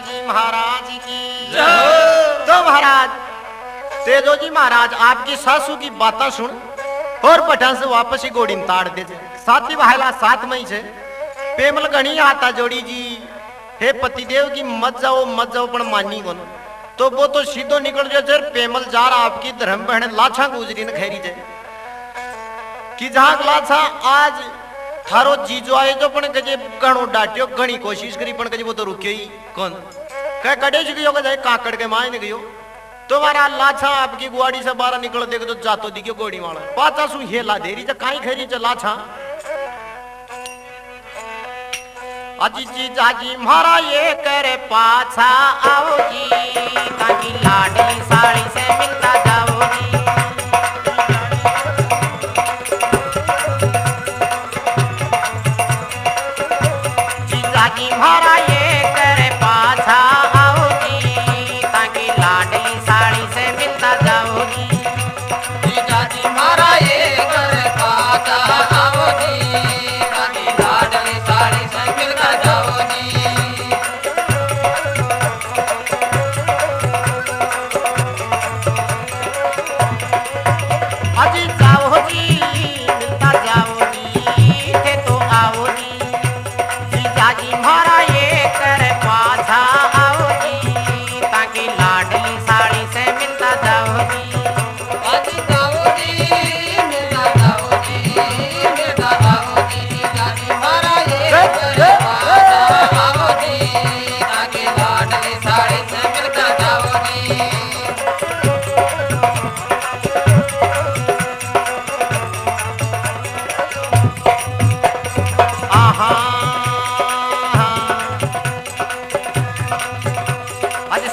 जी महाराज की तो महाराज तेजो जी महाराज आपकी सासू की बातें सुन और पठान से वापस ही गोड़ी में ताड़ दे साथी बहायला साथ में ही छे पेमल घनी आता जोड़ी जी हे पतिदेव की मत जाओ पण मानी कोन तो वो तो सीधो निकल जाए पेमल जा रहा आपकी धर्म बहन लाछा गुजरी न खेरी जाए कि जहां लाछा आज थारो जीजो आए जो पण कजे घणो डाट्यो घणी कोशिश करी पण कजे वो तो रुक्यो ही कौन कह कड़े ज गयो कहे काकड़ के माय ने गयो तुम्हारा लाछा आपकी गुआड़ी से बाहर निकल देख तो जातो दिखो गोड़ी वाला पाचा सु हेला देरी ज काई खेरी च लाछा अजी जी जाजी मारा ये करे पाछा आओ जी ताकि लाडली साड़ी से मिलता जाओ जी मारा ये करे पाछा आओ जी ताकि लाडली साड़ी से मिलता जाओ जी जीजा जी मारा ये करे पाछा आओ जी ताकि लाडली साड़ी से मिलता जाओ जी अजी जाओ जी मिलता जाओ जी के तो आओ जी मारा ये करे पाछा आओ जी ताकि लाडली साड़ी से मिलता जाओ जी अजी जाओ जी मिलता जाओ जी मिलता जाओ जी जाजी मारा ये करे पाछा आओ जी ताकि लाडली साड़ी से मिलता जाओ जी आहा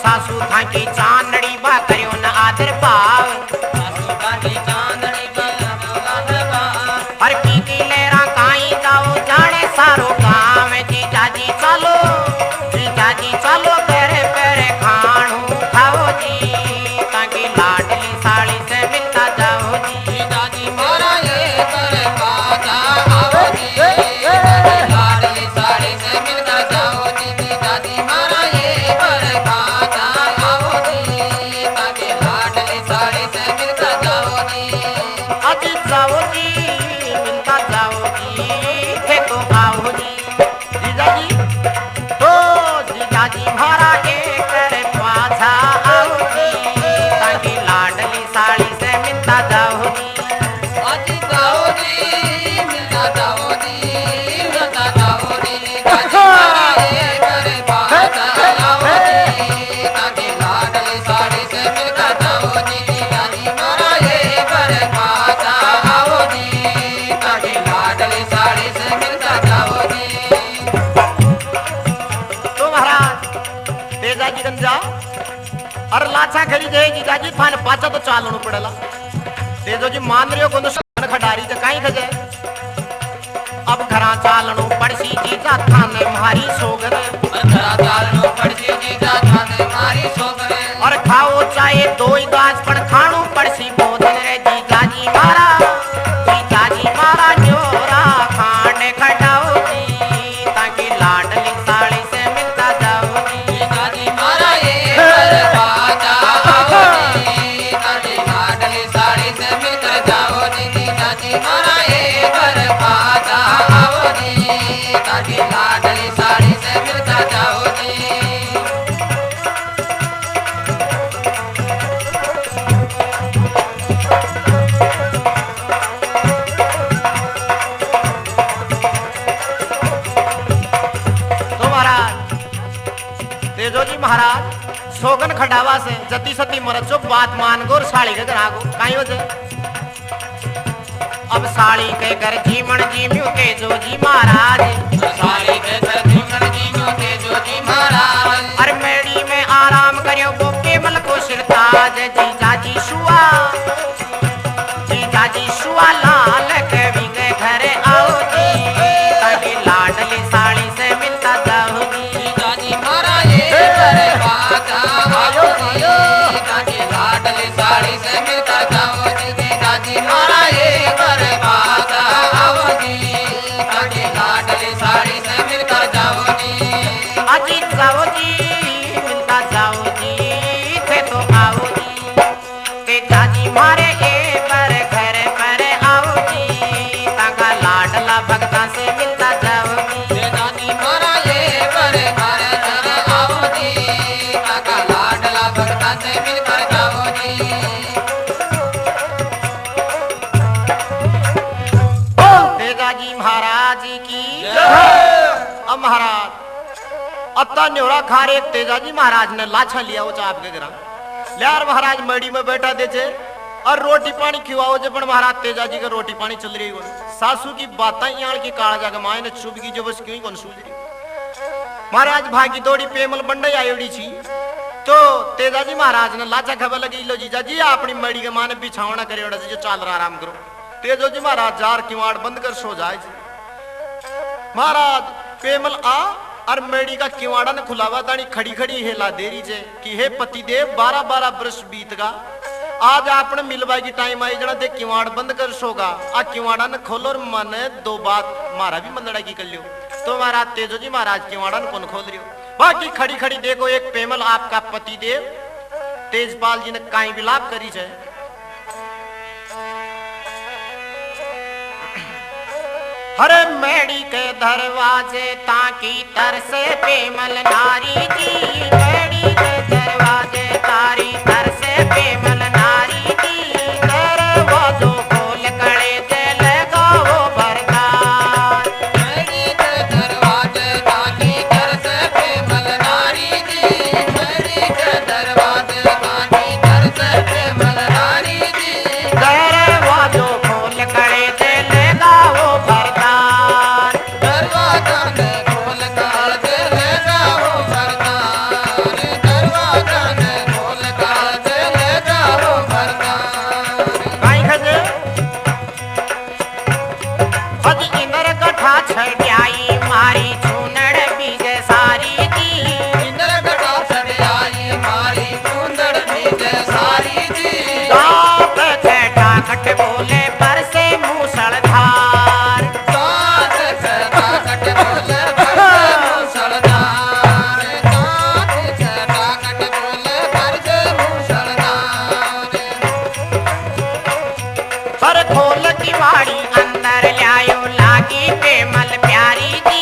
सासू था की चांदड़ी बा करियो न आदर भाव सासू था की चांदड़ी बा करियो न आदर भाव हर पी की लेरा काई जाओ जाने सारो काम जीजा जी चलो पेरे पेरे खाणू खाओ जी ताकि लाडली साड़ी से मिलता जाओ जी जीजा जी मारा ये करे पाछा आओ जी लाडली साड़ी से मिलता जाओ जी जीजा जी मारा ये करे जाओ जी मिलता जाओ जी थे तो आओ जी जीजा जी तो जीजा जी मारा एक करे पाछा आओ जी ताकि लाडली साड़ी से मिलता जाओ जी अजी जाओ जी मिलता जाओ जी मिलता जाओ जी जीजा जी मारा एक करे पाछा आओ जी ताकि लाडली साड़ी से मिलता जाओ जी जीजा जी मारा एक करे पाछा अरे लाछा खरी जाए जीजा जी थाने पाचा तो चालू पड़ेला तेजो जी मान रहे हो को खटारी च काई खजे अब घरा चालू पड़सी जीजा थाने मारी सोगर घरा चालू पड़सी जीजा थाने मारी सोगर और खाओ चाहे दो ही गाज पर खाणू पड़सी बोतल रे जीजा जी मारा जोरा खाने खटाओ जी ताकि लाडली साड़ी से मिलता जाओ जी जीजा जी मारा ये लाडली साड़ी से मिलता जाओ जी तो महाराज तेजो जी महाराज सोगन खंडावा से जती सती मरद जो बात मान गो और साड़ी के घर आगो काई वजह अब साड़ी के घर जीवन जीम्यू तेजो जी महाराज साड़ी के घर जीवन जीम्यू तेजो जी महाराज अरे मेड़ी में आराम करियो वो केवल को सिरताज जीजा जी शुआ लाल कवि के घर आओ जी ताकि लाडली साड़ी से मिलता जाओ जी जीजा जी मारा ये करे पाछा आओ जी ताकि लाडली साड़ी से मिलता जाओ जी जीजा जी मारा ये करे पाछा आओ जी ताकि लाडली साड़ी से मिलता जाओ जी अजी जाओ जी अत्ता न्योरा खार एक तेजाजी महाराज ने लाछा लिया वो आपके घर यार महाराज मड़ी में बैठा दे छे और रोटी पानी खिवाओ जे पण महाराज तेजाजी का रोटी पानी चल रही है सासू की बातें यार की काला जाके माए ने चुभ की जो बस क्यों कौन सूझ रही महाराज भागी दौड़ी पेमल बंडई आयोड़ी छी तो तेजाजी महाराज ने लाचा खबर लगी लो जीजा जी अपनी मड़ी के माने बिछावना करे जो चाल रहा आराम करो तेजोजी महाराज जार किवाड़ बंद कर सो जाए महाराज पेमल आ और मेड़ी का किवाड़ा ने खुलावा तानी खड़ी खड़ी हेला देरी जे कि हे पति देव 12-12 वर्ष बीत गा आज आपने मिलवाई की टाइम आई जरा दे किवाड़ बंद कर सोगा आ किवाड़ा ने खोलो और मन दो बात मारा भी मंदड़ा की कर लियो तो महाराज तेजोजी महाराज किवाड़ा ने कौन खोल रियो बाकी खड़ी खड़ी देखो एक पेमल आपका पति देव तेजपाल जी ने काई विलाप करी है हरे मेड़ी के दरवाजे ताकि तरसे पेमल नारी जी मेड़ी के दरवाजे तारी तरसे पेमल नारी जी दरवाजों खोल कड़े से लगा वो बरदार मेड़ी के दरवाजे ताकि तरसे पेमल नारी जी मेड़ी के दरवाजे ताकि तरसे पेमल नारी जी दरवाजों खोल कड़े से लगा वो बरदार दरवाजा ने खोल कर दे लेगा वो बरदार दरवाजा ने खोल कर दे लेगा वो बरदार काई खजे हज इंदर कठा छड़ाई मारी छूनड़ बीजे सारी जी इंद्र गटा सड़ाई मारी कुंदड़ बीजे सारी जी दांत छेटा कट बोले पर से मूसलधार दांत छटा कट बोले बरसे मूसलधार दांत छटा कट बोले बरसे मूसलधार पर खोल की वाड़ी अंदर लायो लागी पेमल प्यारी जी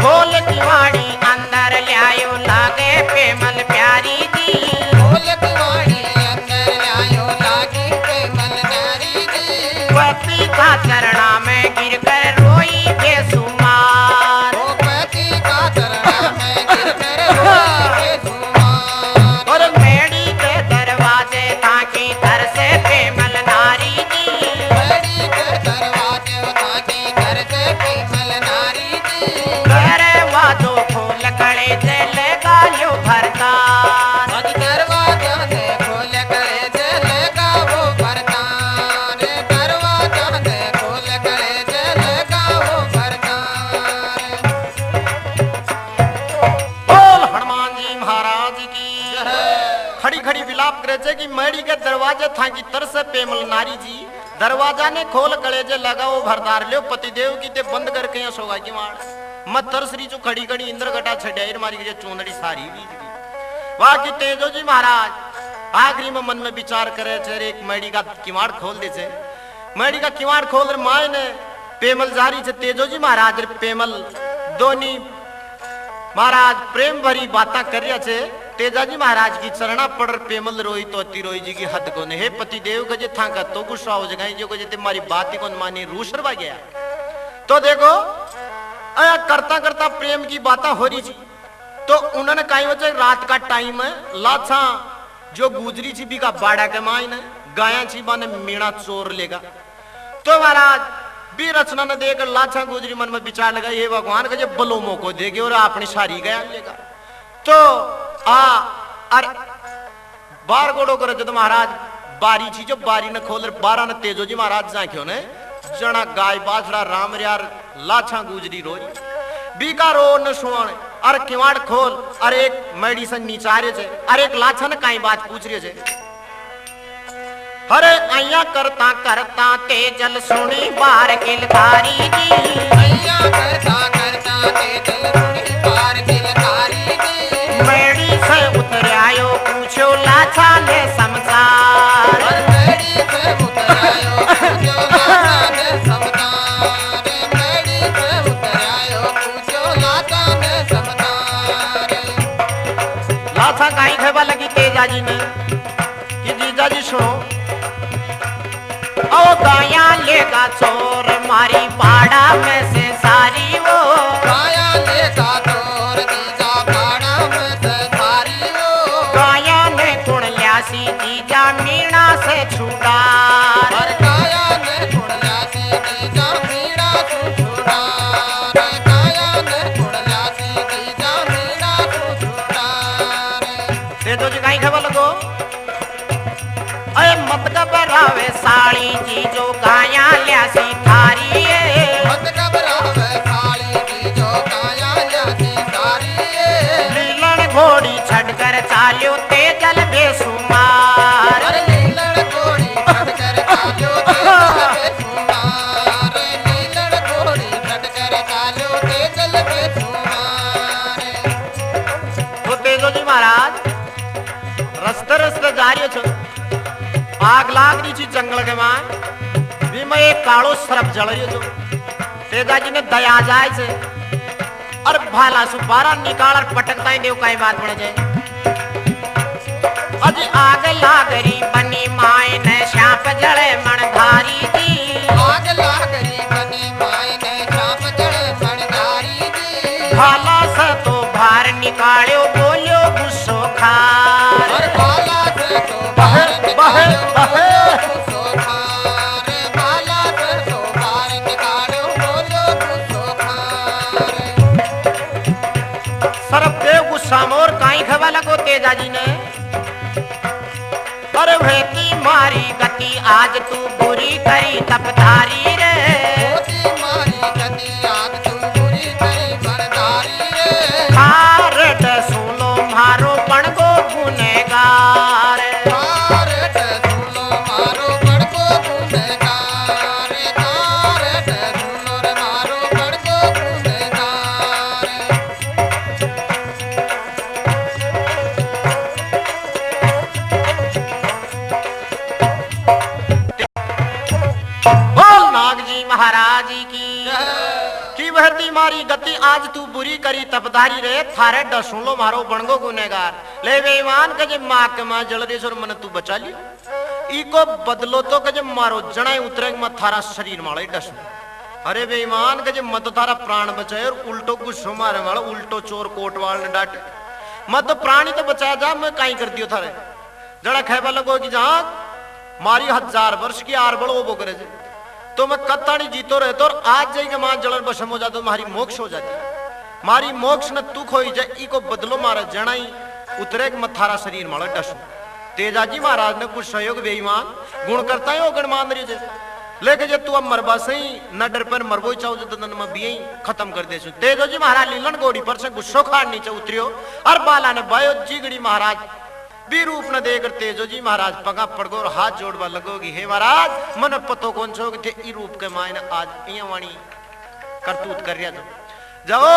खोल की वाड़ी अंदर लायो लागे पेमल प्यारी जी बोल कुवाड़ी अंदर लायो लागी पेमल नारी जी पति का चरणा में गिर कर रोई बेसुमार ओ पति का चरणा में गिर कर रोई बेसुमार और मेड़ी के दरवाजे ताकि तरसे पेमल नारी जी मेड़ी के दरवाजे ताकि करते पेमल नारी जी दरवाजों खोल कड़े से लगा लो भरतार आज दरवाजा ने खोल करे चलेगा वो बरदार दरवाजा ने खोल करे चलेगा वो बरदार बोल हनुमान जी महाराज की खड़ी खड़ी विलाप करे छे कि मेड़ी के दरवाजे था कि तरसे पेमल नारी जी दरवाजा ने खोल कलेजे लगाओ भरदार लियो पतिदेव की ते बंद करके यहाँ सोगा की मार मत तरसरी जो खड़ी खड़ी इंद्र गटा छड़ाई मारी गई चूंदड़ी सारी बीज गई बाकी तेजो जी महाराज आखिरी में मन में विचार करे छे एक मेड़ी का किवाड़ खोल दे छे मेड़ी का किवाड़ खोल माए ने पेमल जारी छे तेजो जी महाराज पेमल दोनी महाराज प्रेम भरी बातें कर रहा छे तेजाजी महाराज की चरणा पड़ पेमल रोई तो अति रोई जी की हद को ने हे पति देव गजे था का तो गुस्सा हो जगह जो गजे तुम्हारी बात ही कौन मानी रूसरवा गया तो देखो अया करता करता प्रेम की बातें हो रही थी तो उन्होंने कही वजह रात का टाइम है लाछा जो गुजरी थी भी का बाड़ा के मायने गाया छी माने मीणा चोर लेगा तो महाराज भी रचना ने देकर लाछा गुजरी मन में विचार लगा ये भगवान का जो बलोमो को देगे और अपनी सारी गया लेगा तो अरे बार गोड़ो करे जब महाराज बारी थी जो बारी ने खोल बारा ने तेजो जी महाराज जा क्यों ने जना गाय बाछड़ा राम यार लाछा गुजरी रोई बीका रो न सुन अरे किवाड़ खोल अरे एक मेडिसन नीचारे छे अरे एक लाछा ने काई बात पूछ रही छे अरे अया करता करता तेजल सुनी बार किलकारी जी अया करता करता तेजल सुनी बार किलकारी जी मेडी से उतर आयो पूछो लाछा ने समझार मेडी से उतर आयो पूछो लाछा ने समझार मेडी से उतर आयो पूछो लाछा ने समझार लाछा काई खेबा लगी तेजाजी ने कि जीजाजी सुनो ओ गाया लेगा चोर मारी पाड़ा में से सारी वो काया लेखा तोर जीजा पाड़ा में से सारी वो काया ने कुण ल्यासी जीजा मीणा से छुड़ार हर काया ने कुड़लासी जीजा मीणा तू छुड़ा रे काया ने कुड़लासी जीजा मीणा तू छुड़ा रे ते तो जी काई खबर लगो अरे मत घबरावे साड़ी जी जो गाया ल्यासी थारी मत घबरावे साली जीजो काया ल्यासी सारी लीलन घोड़ी छड़कर चाल्यो तेजल बेसुमार अरे लीलड़ घोड़ी छड़कर चालो तेजल बेसुमार लीलड़ घोड़ी छड़कर चालो तेजल बेसुमार तो तेजो जी महाराज रस्ते रस्ते जा रही छो आग लाग रही थी जंगल के मां भी मैं एक काड़ो सरप जल रही छो तेजा जी ने दया जाए से और भाला सुपारा निकाल और पटकता ही देव कई बात पड़ जाए अजी आग लाग रही बनी माए ने श्याप जड़े मन धारी जी आग लागरी बनी माई ने चाप जड़े मणधारी दी भाला से तो बाहर निकालो बोलो गुस्सो खार और बाला से तो बहे, बाहर बहे, निकालो बहे। गुस्सो खार बाला से तो बाहर निकालो बोलो गुस्सो खार सरप देव गुस्सा मोर काई खबा लगो तेजा जी ने अरे भेती मारी गति आज तू बुरी करी तपधारी रे मोती मारी गति आग तू बुरी करी बरदारी रे खारट सुनो मारो पणगो गुनेगार कारट सुनो मारो बड़को गुनेगार कारट सुनो रे मारो बड़को गुनेगार बोल नाग जी महाराज जी की बहती मारी गति आज तू बुरी करी तपधारी रे थारे डसूलो मारो बणगो गुनेगार ले बेईमान कजे मां के मां जलदेश्वर मन तू बचा लियो इको बदलो तो कजे मारो जणाई उतरे मत थारा शरीर माले डस अरे बेईमान कजे मत थारा प्राण बचाए और उल्टो गुस्सो मारे वाला उल्टो चोर कोटवाल ने डांटे मत प्राणी तो बचाया जा मैं काई कर दियो थारे जड़ा खेबा लगो कि जहां मारी 1000 वर्ष की आर बड़ो वो करे तो मैं कत्तानी जीतो रहता और आज जाई के मां जलन बशम हो जातो मारी मोक्ष हो जाती मारी मोक्ष न तू खोई जाए इको बदलो मारा जणाई उतरे के मथारा शरीर माला डसो तेजाजी महाराज ने कुछ सहयोग बेईमान गुण करता है गण मान रही जैसे लेके जे तू अब मरबा सही न डर पर मरबो चाहो जो तन में भी खत्म कर देसु तेजोजी महाराज लीलन गोड़ी पर से गुस्सो खाड़ नीचे उतरियो और बाला ने बायो जीगड़ी महाराज भी रूप न देकर तेजोजी महाराज पगा पड़गो और हाथ जोड़वा लगोगी हे महाराज मन पतो कौन छो थे ई रूप के मायने आज इया वाणी करतूत कर रिया जाओ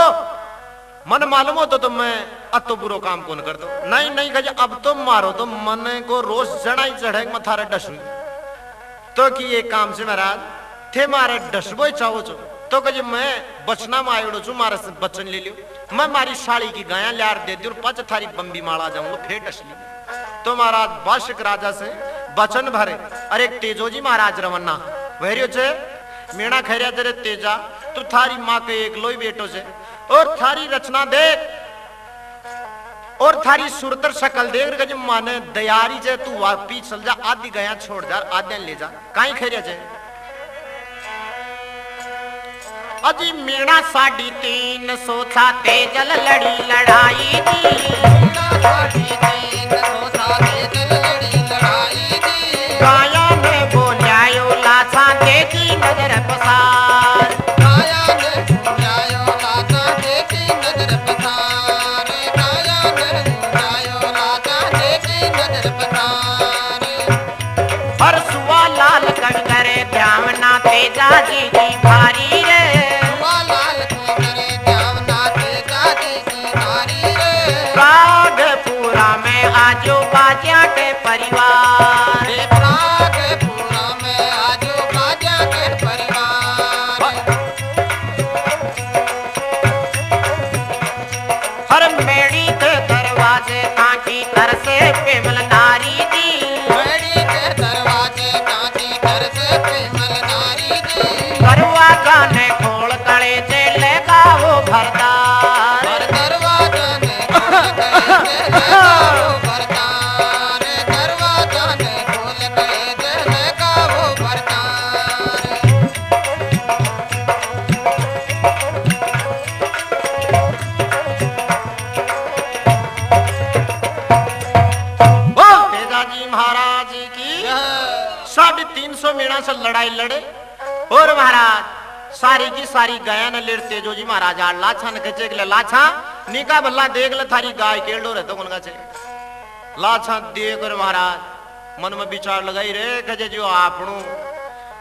मन मालूम हो तो मैं अब तो बुरो काम कौन कर दो नहीं नहीं कहे अब तो मारो तो मन को रोज जड़ाई चढ़े मथारे डसू तो कि ये काम से महाराज थे मारे डसबो चाहो छो तो कहे मैं बचना में आयोड़ो छू मारे से बचन ले लियो मैं मारी साड़ी की गाया लार दे दी और पच थारी बम्बी माला जाऊंगा फिर डस ली तो महाराज बाशिक राजा से बचन भरे अरे तेजोजी महाराज रवन्ना वहरियो छे मीणा खैरिया तेरे तेजा तू थारी माँ के एक लोई बेटो से और थारी रचना देख और थारी सुरतर शकल देख के माने दयारी जे तू वापी चल जा आदि गया छोड़ जा आद्या ले जा काई खैरिया जे अजी मीणा 350 था तेजल लड़ी लड़ाई दी काया में बोलायो लाथा देखी नजर पसार हर सुआ लाल कण करे ध्यावना तेजा जी की भारी रे प्रागपुरा में आजो बाजा के परिवार हर मेड़ी के दरवाजे कांची तरसे पेमल नारी दी करवा से लड़ाई लड़े और महाराज सारी की सारी गाया न लेर तेजो जी महाराज आ लाछा न कचे के लाछा निका भल्ला देख ले थारी गाय केल्डो रहतो कोन गाचे लाछा देख कर महाराज मन में विचार लगाई रे कजे जो आपणो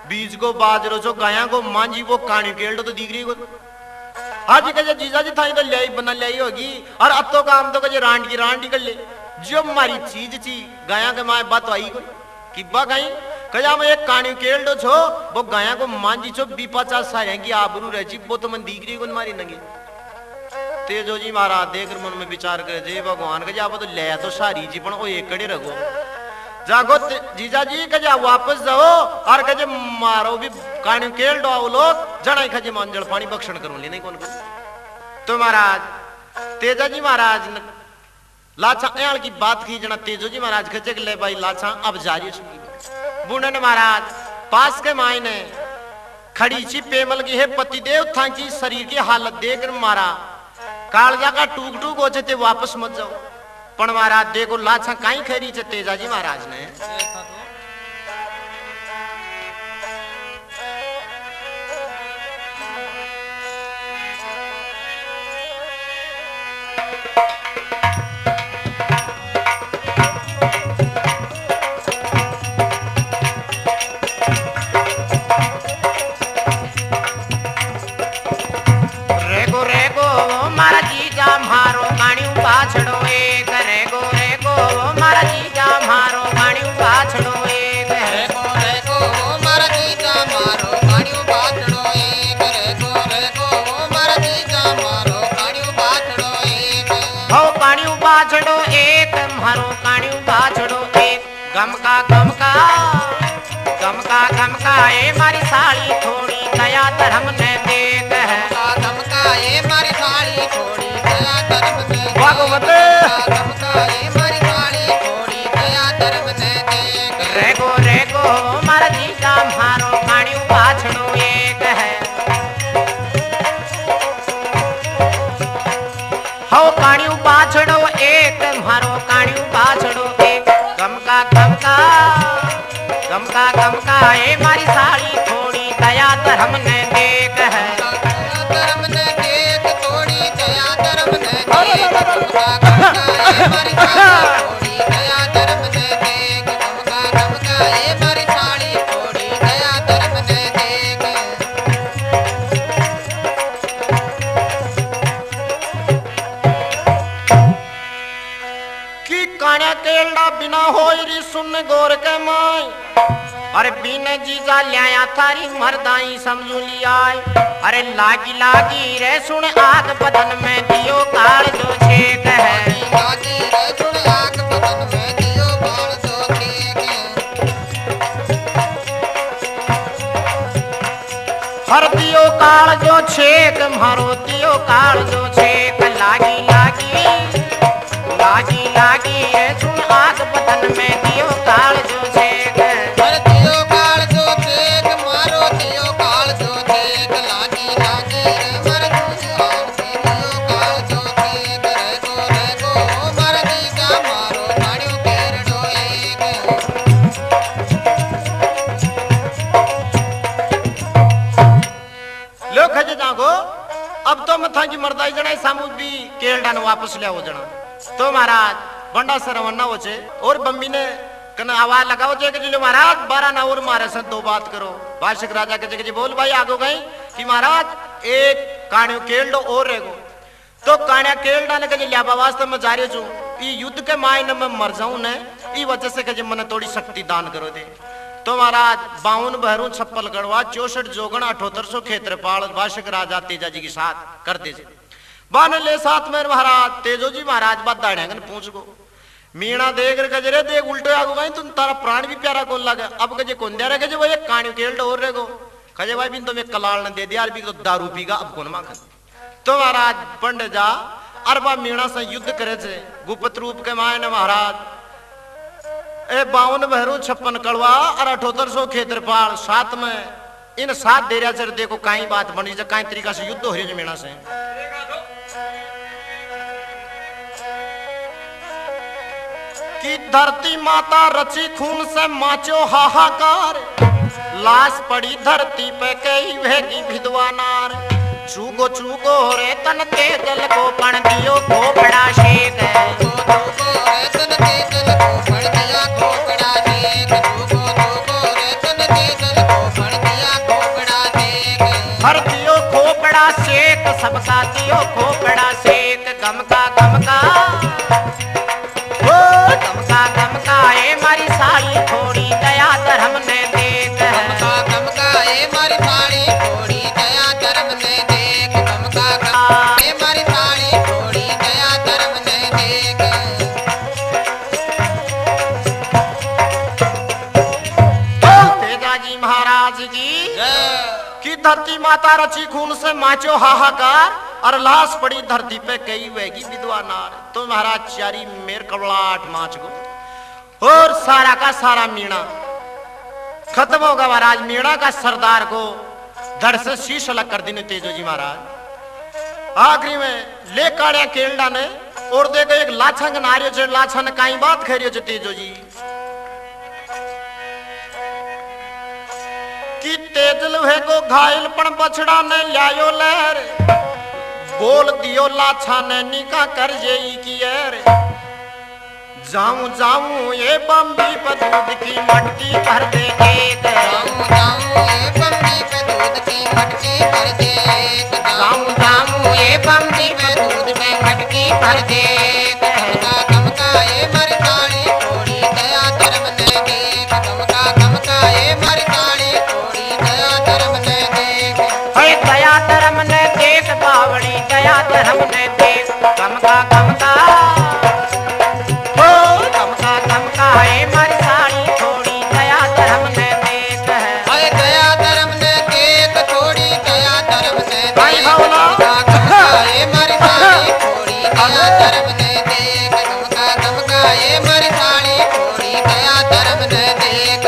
बीज को बाजरो जो गाया को मांजी वो काणी केल्डो तो दिख रही को आज कजे जीजा जी थाई तो ल्याई बना ल्याई होगी और अब तो काम तो कजे रांड की रांड कर ले जो हमारी चीज ची गाया के माए बात आई को किब्बा गई कया में एक काणी केल्डो छो वो गाया को मांजी छो 50 साल की आबरू रह जी वो तो मन दिख रही को मारी नंगी तेजो जी महाराज देख मन में विचार करे जय भगवान के जाबो तो ले तो सारी जी पण ओ एकड़े रगो जागो जीजा जी के जा वापस जाओ और कजे मारो भी काणी केल्डो आओ लोग जणाई खजे मंजल पानी बक्षण करूं ले नहीं कौन को तो महाराज तेजा जी महाराज लाछा एल की बात की जना तेजो जी महाराज खचे के ले भाई लाछा अब जारी बुनन महाराज पास के मायने खड़ी ची पेमल की है पतिदेव था की शरीर की हालत देखकर मारा कालजा का टूक टूक हो ते वापस मत जाओ पण महाराज देखो लाछा काई खरी चे तेजा जी महाराज ने मारो गाड़ी पाछड़ो एक रेगो रेगो मारा जीजा मारो गाड़ी पाछड़ो एक रेगो मारा जीजा मारो गाड़ी पाछड़ो एक रेगो मारा जीजा मारो गाड़ी पाछड़ो एक हो गाड़ी पाछड़ो एक मारो गाड़ी पाछड़ो एक गमका गमका गमका गमका ए मारी साली थोड़ी दया धर्म ने देख है गमका ए मारी साली थोड़ी भगवते रेगो रेगो मारा जीजा मारो गाड़ी पाछड़ो एक है हो गाड़ी पाछड़ो एक मारो गाड़ी पाछड़ो एक गमका गमका गमका गमका ए मारी साली थोड़ी दया धर्म ने देख है धर्म ने देख थोड़ी दया धर्म ने देख गमका गमका ए मारी साली थोड़ी दया धर्म ने देख गमका गमका ए मारी साली थोड़ी दया धर्म ने देख की काण्या केल्डा बिना होई री सुन गोर के माई अरे बिन जीजा लिया थारी मर्दाई समझू लिया अरे लागी लागी रे सुन आग बदन में दियो काल जो छेक है लागी रे सुन आग बदन में दियो काल जो छेक हर दियो काल जो छेक मारो दियो काल जो छेक लागी लागी लागी लागी रे सुन आग बदन में दियो काल जो छेक दियो काल जो छेक मारो दियो काल जो छेक लागी लागी रे मर दियो काल जो छेक रेगो मर जीजा मारो गाड़ियों केरडो एक लो खजे जागो अब तो मथा की मर्दाई जणा सामू भी केल्डा ने वापस ले आओ जणा तो महाराज बंडा से रवाना हो छे और बम्मी ने कन आवाज लगाओ जे कि महाराज 12 ना और मारे से दो बात करो वार्षिक राजा के जगह बोल भाई आगो गई कि महाराज एक काण्यो केल्डो और रहेगो तो काण्या केल्डा ने कहे लिया वास्तव में जारे छु ई युद्ध के मायने में मर जाऊं ने ई वजह से कहे मन थोड़ी शक्ति दान करो दे तो महाराज 52 बहरू 56 गढ़वा 64 जोगण 7800 क्षेत्रपाल वार्षिक राजा तेजा जी के साथ करते थे बाने ले साथ में महाराज तेजो जी महाराज बात दाड़ेंगन पूछ गो मीणा देख गजरे देख उल्टे आगो गई तुम तारा प्राण भी प्यारा कौन लगे अब कजे कौन दे रहे वो एक काण्यो केल्डो और रहेगो कजे भाई बिन तुम्हें कलाल न दे दिया भी तो दारू पीगा अब कौन मांग तो महाराज पंड जा अरबा मीणा से युद्ध करे थे गुप्त रूप के मायने महाराज ए 52 बहरू 56 कड़वा और 7800 क्षेत्रपाल साथ में इन 7 देरिया से देखो कई बात बनी जे कई तरीका से युद्ध हो रही है मीणा से कि धरती माता रची खून से माचो हाहाकार लाश पड़ी धरती पे कई भेगी विधवा नार चूगो चूगो रे तन ते जल को पण दियो खोपड़ा शेक हर दियो खोपड़ा शेक सबका दियो खोपड़ा शेक गमका गमका ओ गमका गमका ए मारी साड़ी थोड़ी दया धर्म ने देख तेजाजी महाराज जी की धरती माता रची खून से माचो हाहाकार और लाश पड़ी धरती पे कई वेगी विधवा नार तो महाराज चारी मेर कबलाट माच को और सारा का सारा मीणा खत्म होगा महाराज मीणा का सरदार को धड़ से शीश अलग कर देने तेजो जी महाराज आखिरी में ले काड़िया केलडा ने और देखो एक लाछंग नारियो जो लाछा ने काई बात खरियो जो तेजो जी कि तेजल है को घायल पण बछड़ा ने लायो लहर बोल दियो लाछा ने निका कर जेई की एर जाऊं जाऊं ये बम्बी पे दूध की मटकी भर दे एक जाऊं जाऊं ये बम्बी पे दूध की मटकी भर दे जाऊं जाऊं ये बम्बी पे दूध में मटकी भर दे गमका ये मरकानी थोड़ी दया धर्म ने देख गमका ये मरकानी थोड़ी दया धर्म ने देख है दया धर्म ने देख बावड़ी दया धर्म ने देख गमका गमका गमका गमका है मारी साड़ी थोड़ी दया धर्म ने देख हाय दया धर्म ने देख थोड़ी दया धर्म ने भाई भावना गमका ये मरकानी थोड़ी दया धर्म ने देख गमका ये मरकानी थोड़ी दया धर्म ने देख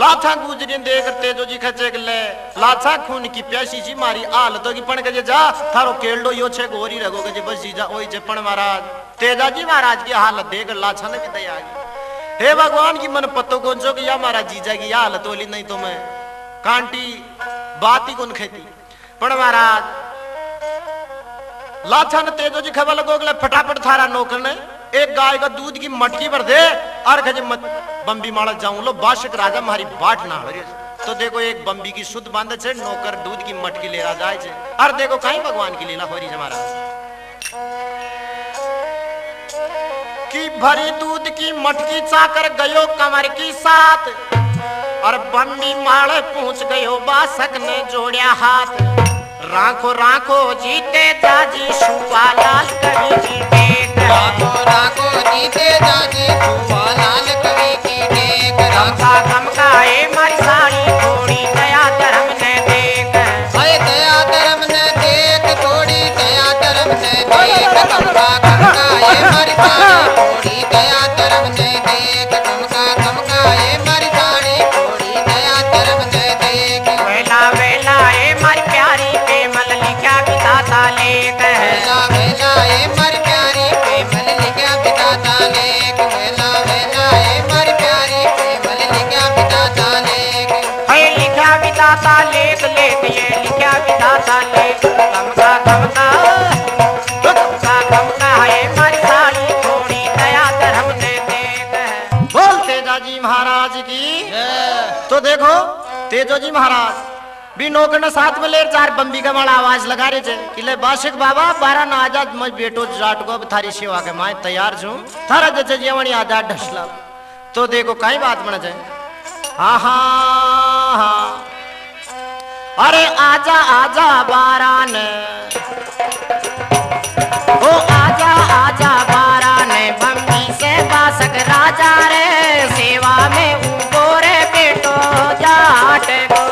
लाछा गुजरी देख तेजो जी खचे ले लाछा खून की प्यासी जी मारी आल तो की पण के जा थारो केलडो यो छे गोरी रगो के बस जी जा ओई जे पण महाराज तेजा जी महाराज की हालत देख लाछा ने भी दया आई हे भगवान की मन पत्तो को जो कि या महाराज जीजा की हालत होली नहीं तो मैं कांटी बात ही कौन खेती पण महाराज लाछा ने तेजो जी खबर लगो के फटाफट थारा नौकर ने एक गाय का दूध की मटकी भर दे और खजे मत बम्बी माड़ा जाऊं लो बादशाह राजा हमारी बाट ना तो देखो एक बम्बी की शुद्ध बांधे छे नौकर दूध की मटकी ले रहा जाए छे और देखो कहीं भगवान की लीला हो रही है महाराज की भरी दूध की मटकी चाकर गयो कमर की साथ और बम्बी माड़े पहुंच गयो बासक ने जोड़िया हाथ राखो राखो जीते जाजी शुआ लाल कवि जी देख राखो राखो जीते जाजी शुआ लाल कवि की देख गमका गमका ए मारी साड़ी थोड़ी दया धर्म ने देख हाय दया धर्म ने देख थोड़ी दया धर्म ने देख गमका गमका ये मरकानी थोड़ी दया धर्म ने देख गमका ये मरकानी थोड़ी दया धर्म ने देख वेला वेला ए मारी प्यारी पेमल लिखा विधाता लेख वेला वेला ये मर प्यारी प्रेमल लिखा विधाता लेख वेला वेला ये मर प्यारी प्रेमल लिखा विधाता लेख है लिखा विधाता लेख लेख ये लिखा विधाता लेख गमका गमका गमका गमका है मारी साड़ी थोड़ी दया धर्म ने देख बोल तेजा जी महाराज की तो देखो तेजो जी महाराज भी नौकर ने साथ में ले चार बम्बी का माड़ा आवाज लगा रहे थे कि ले बाशिक बाबा बारा ना आजाद मज बेटो जाट को थारी सेवा के मैं तैयार छू थारा जचे जेवणी आजाद ढसला तो देखो कई बात बन जाए हाँ हाँ हाँ अरे आजा आजा बारा ने ओ आजा आजा बारा ने बम्बी से बासक राजा रे सेवा में उगो रे बेटो जाट को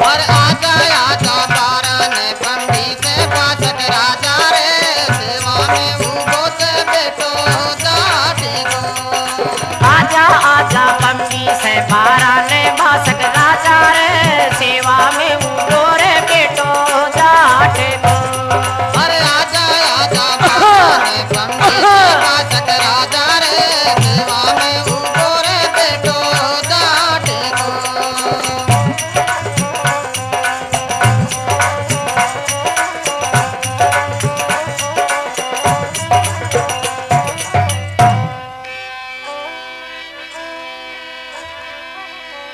और आजा आजा बारा ने बम्बी से बासक राजा रे सेवा में उगो से बेटो जाटी को आजा आजा बम्बी से बारा ने बासक राजा रे सेवा में उगो रे बेटो जाट को और आजा आजा बारा ने बम्बी से बासक राजा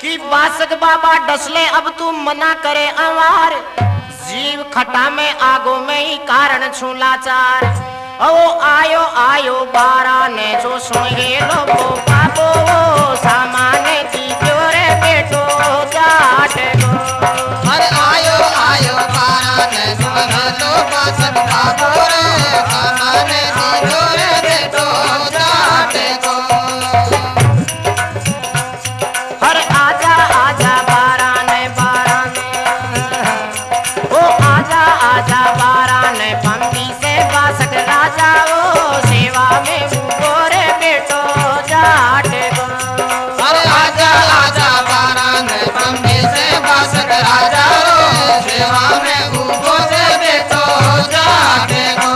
कि बासक बाबा डसले अब तू मना करे अवार जीव खटा में आगो में ही कारण छूलाचार ओ आयो आयो बारा ने जो सुने लोगो बाबो सामाने दी रे बेटो जाट गो अरे आयो आयो बारा ने सुन लो बासक बाबो रे सामाने दियो रे बेटो जाटे को हर आजा आजा बारा ने ओ आजा आजा बारा ने पंक्ति से बासक राजा ओ सेवा में वो रे बेटो जाट गो अरे आजा आजा बारा ने पंक्ति से बासक राजा रो सेवा में उबो से बेटो जाटे को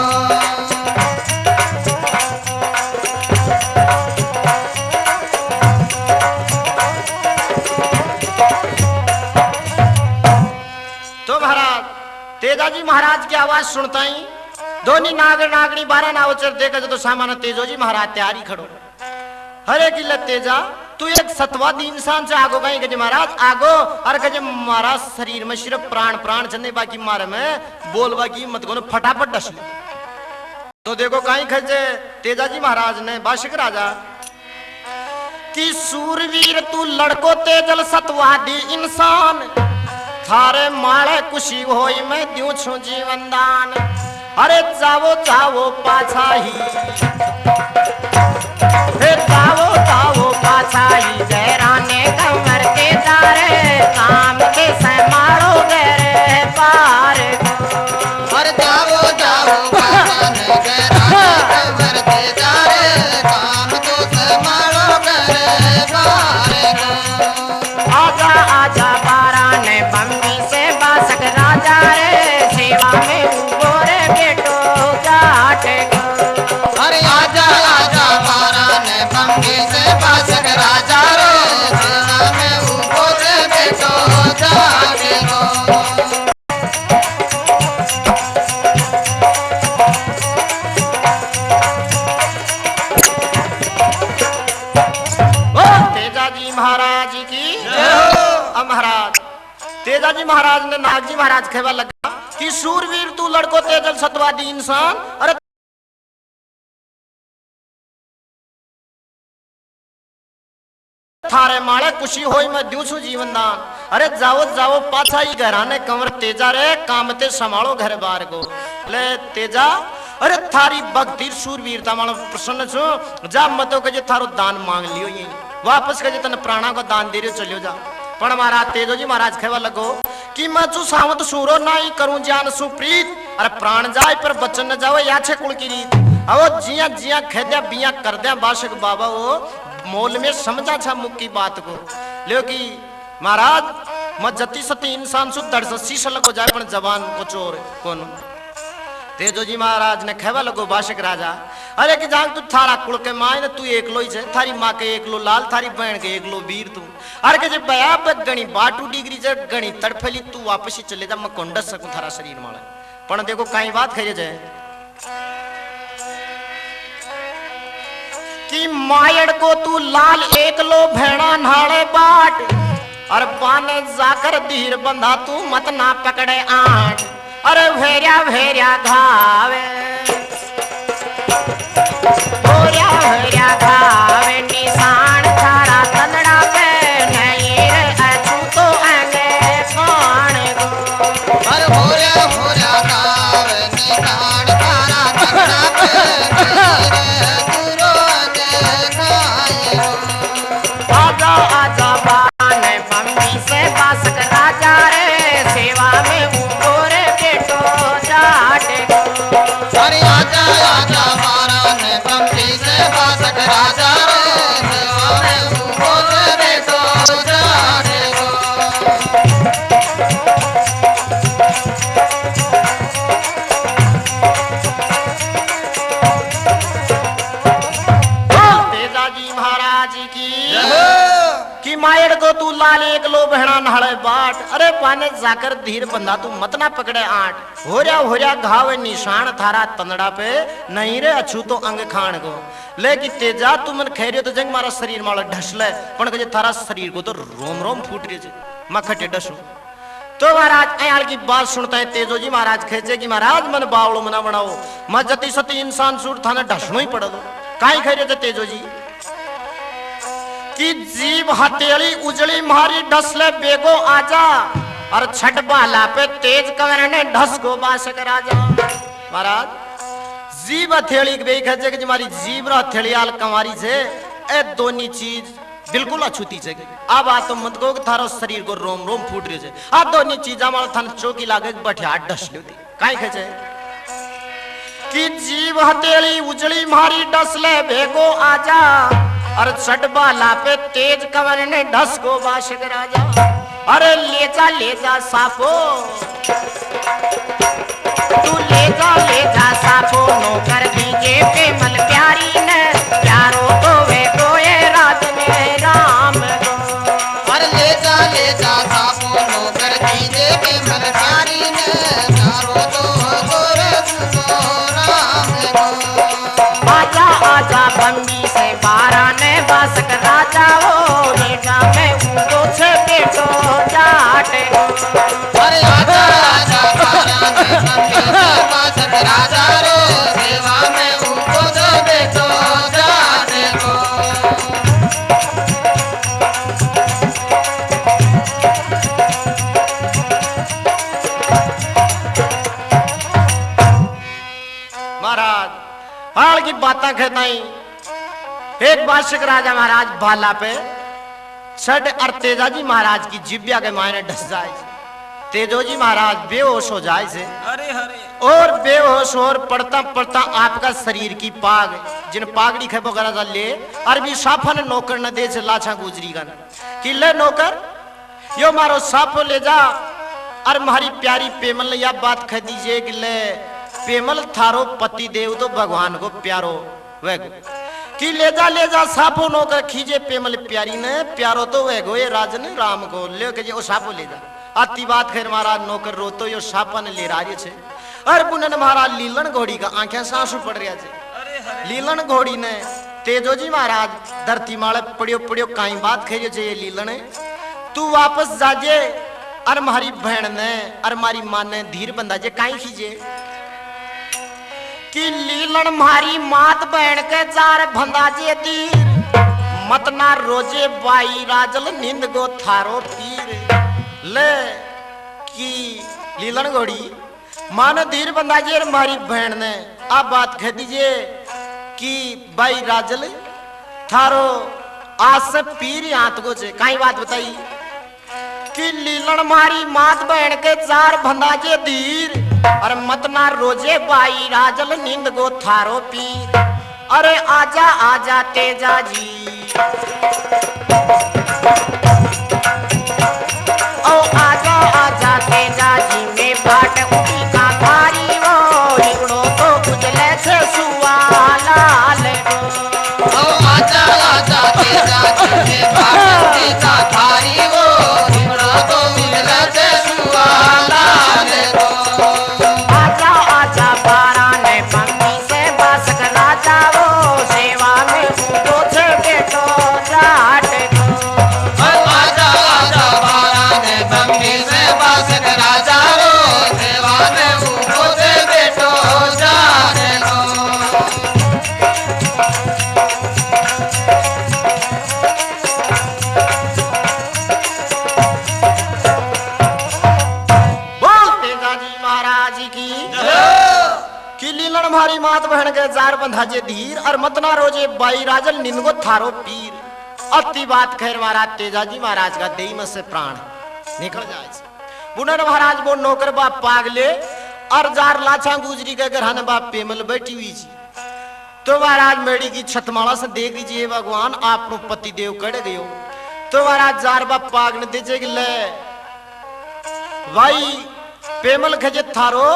तो महाराज तेजाजी महाराज की आवाज सुनता ही दोनी नागर नागनी बारह नावचर देखा तो सामान तेजोजी महाराज तैयारी खड़ो हरे किल्ले तेजा तू एक सतवादी इंसान से आगो कहीं गजे महाराज आगो और गजे महाराज शरीर में सिर्फ प्राण प्राण चलने बाकी मारे में बोल बाकी मत को फटाफट डस ले तो देखो कहीं खजे तेजाजी महाराज ने बाशिक राजा कि सूरवीर तू लड़को तेजल सतवादी इंसान थारे माले खुशी होई मैं द्यू छु जीवन दान अरे जावो जावो पाछा ही जावो जावो पाछा ही जयराने कमर के तारे काम के समारो गरे पार और जाओ जाओ बाबा ने गरा कमर के जारे काम तो संभालो करे बारे को आजा आजा बारा ने बम्बी से बासक राजा रे सेवा में उबो रे बेटो जाट गो अरे आजा आजा बारा ने पंगी से बासक राजा रो सेना में उबो से बेटो जागे को ओ तेजाजी महाराज की अब महाराज तेजाजी महाराज ने नागजी महाराज कहवा लगा कि सूरवीर तू लड़को तेजल सतवादी इंसान अरे थारे माले खुशी होई मैं द्यू छु जीवन दान अरे जाओ जाओ पाछा ही घराने कंवर तेजा रे कामते संभालो घर बार को ले तेजा अरे थारी भक्ति सूरवीरता मानो प्रसन्न छु जा मतो के जे थारो दान मांग लियो ये वापस के जे तने प्राणा को दान दे रियो चलियो जा पण महाराज तेजोजी महाराज कहवा लगो कि मैं तू सावत सूरो नाई करूं जान सुप्रीत अरे प्राण जाए पर बचन न जावे याछे कुल की रीत आवो जिया जिया खेद्या बिया कर दे बाशक बाबा वो मोल में समझा छा मुख की बात को लियो कि महाराज मैं जति सती इंसान सु दड़ से शीश लगो जाए पण जवान को चोर कोन तेजोजी महाराज ने कहवा लगो बाशक राजा अरे कि जान तू थारा कुल के माय ने तू एकलो ही छे थारी मां के एकलो लाल थारी बहन के एकलो वीर तू अरे के जे बया पे गणी बाटू डिग्री जे गणी तड़फेली तू वापस ही चले जा मैं कोंड सकूं थारा शरीर माले पण देखो काई बात कहे जे कि मायड़ को तू लाल एकलो भेड़ा नाले बाट और पाने जाकर धीर बंधा तू मत ना पकड़े आठ अरे भेरिया भेरिया घावे भेरिया भेरिया घावे निशान थारा तंदड़ा पे नहीं रे अछू तो आगे कौन गो अरे होरा होरा गाव निकाल तारा तगड़ा पे रे दूरो के खाए आजा आजा बाने बम्बी से बासक राजा रे सेवा में उबो रे बेटो जाट गो अरे आजा आजा बारा ने पंगी से बासक राजा रे सेवा में उबो से बेटो जागे को तेजाजी महाराज की कि मायड़ को तू लाल एक लो बहना नहड़े बाट अरे पाने जाकर धीर बंधा तू मत ना पकड़े आठ हो रहा घाव निशान थारा तंदड़ा पे नहीं रे अछू तो अंग खान को लेकिन तेजा तू मन खैरियो तो जंग मारा शरीर माला ढसले पण कजे थारा शरीर को तो रोम रोम फूट रहे छे मखटे डसू तो महाराज अयाल की बात सुनता है तेजो जी महाराज खेचे कि महाराज मन बावड़ो मना बनाओ मैं जति सती इंसान सूर थाने ढसनो ही पड़ो काई खैरियो थे तेजो जी कि जीव हथेली उजली मारी ढसले बेगो आजा और छठ बाला पे तेज कवर ने ढस गो बासक राजा महाराज जीव हथेली के बेख है कि हमारी जीव रा हथेली आल कमारी से ए दोनी चीज बिल्कुल अछूती है अब आ तो मत को थारो शरीर को रोम रोम फूट रही है आ दोनी चीज हमारा थान चौकी लागे बैठा डस लेती काई खचे कि जीव हथेली उजली मारी डसले भेगो आजा और छठ बाला पे तेज कवर ने ढस गो बासक राजा अरे ले जा साफो तू ले जा साफो नौकर दीजे पे मल प्यारी ने प्यारो तो वे कोए रात में राम गो पर ले जा सापो नौकर दीजे पे मन प्यारी ने चारों तो गोरे राम गो आजा बंदी से बारा ने बासक राजा हो रेगा में उनको छे बेटो जाट अरे आजा बारा ने बंदी से बासक राजा रो सेवा में उनको जो बेटो जाने को महाराज हाल की बातें कहताई एक बादशाह राजा महाराज भाला पे छठ और तेजा जी महाराज की जिब्या के मायने ढस जाए तेजो जी महाराज बेहोश हो जाए से अरे हरे और बेहोश और पड़ता पड़ता आपका शरीर की पाग जिन पागड़ी खेपो करा ले अरबी साफन नौकर न दे से लाछा गुजरी गन कि ले नौकर यो मारो साफो ले जा और हमारी प्यारी पेमल ने यह बात कह दीजिए कि ले पेमल थारो पति देव तो भगवान को प्यारो वे कि ले जा साफो नौकर खींचे पेमल प्यारी ने प्यारो तो वे गो ये राजन राम को ले के ओ साफो ले जा आती बात खैर महाराज नौकर रोतो यो सापन ले रहा छे और पुनन महाराज लीलन घोड़ी का आंखें सासू पड़ रहा छे अरे हरे लीलन घोड़ी ने तेजो जी महाराज धरती माले पड़ियो पड़ियो काई बात खेजे छे ये लीलन तू वापस जाजे और मारी बहन ने और मारी मां ने धीर बंदा जे काई खीजे कि लीलन मारी मात बहन के जार भंदाजे तीर मत ना रोजे बाई राजल नींद गो थारो तीर ले कि लीलन घोड़ी मान धीर बंदाजे और मारी बहन ने आप बात कह दीजिए कि बाई राजल थारो आज से पीर हाथ को छे काई बात बताई कि लीलन मारी मात बहन के चार भंदाजे धीर अरे मत ना रोजे बाई राजल नींद गो थारो पीर अरे आजा आजा तेजा जी ओ आजा आजा तेजा जी में बाट उठी का थारी वो इगड़ो तो उजले से सुआ लाल गो ओ आजा तेजा जी बाटी का थारी वो हिमड़ो तो मिला से सुवाला ले दो आजा आजा बारा ने बंदी से बासक राजा वो सेवा में उठो छे बेटो जाट गो आजा बारा ने बंदी से बासक राजा रो सेवा में उठो से बेटो जाने लो लीलन भारी मात बहन के जार बंधाजे धीर और मतना रोजे बाई राजल निंदगो थारो पीर अति बात खैर महाराज तेजाजी महाराज का देई में से प्राण निकल जाए पुनर महाराज वो नौकर बाप पागले और जार लाछा गुजरी के घर बाप पेमल बैठी हुई थी तो महाराज मेड़ी की छतमाला से देख लीजिए भगवान आप पति देव कड़ गयो तो महाराज जार बाप पाग ने दीजिए कि ले भाई पेमल खजे थारो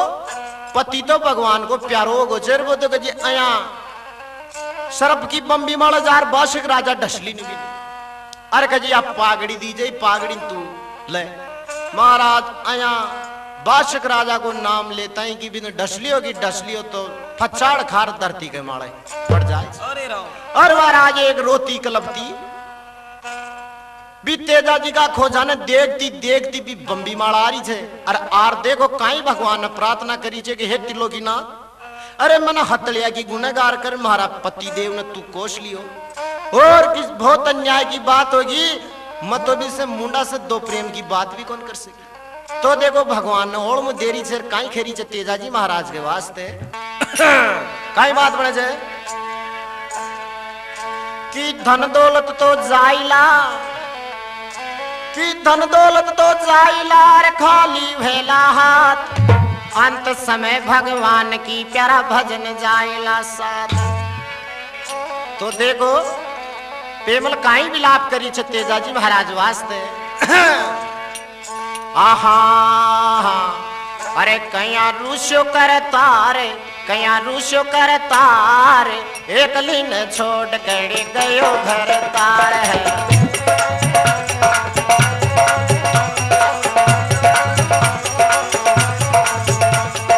पति तो भगवान को प्यारो गोचर वो तो कजे आया सरप की बम्बी माला जार बाशिक राजा डसली नहीं अरे कजी आप पागड़ी दीजिए पागड़ी तू ले महाराज आया बाशिक राजा को नाम लेता है कि बिन डसली हो तो फचाड़ खार धरती के माड़े पड़ जाए अरे और महाराज एक रोती कलपती भी तेजा जी का खोजा ने देखती देखती भी बम्बी मार आ रही छे। और आर देखो काई भगवान ने प्रार्थना करी छे कि हे त्रिलोकी नाथ, अरे मना हतलिया की गुनहगार कर महारा पति देव ने तू कोश लियो। और किस बहुत अन्याय की बात होगी, मतोबी से मुंडा से दो प्रेम की बात भी कौन कर सके। तो देखो भगवान ने ओड़ में देरी से काई खेरी छे तेजा जी महाराज के वास्ते काई बात बने छे कि धन दौलत तो जाइला, कि धन दौलत तो जाइला रे खाली भेला हाथ, अंत समय भगवान की प्यारा भजन जाइला साथ। तो देखो पेमल काई विलाप करी छे तेजा जी महाराज वास्ते आहा अरे कया रूशो कर तारे, कया रूशो कर तार, एक लीन छोड़ गड़ी गयो घर तार है।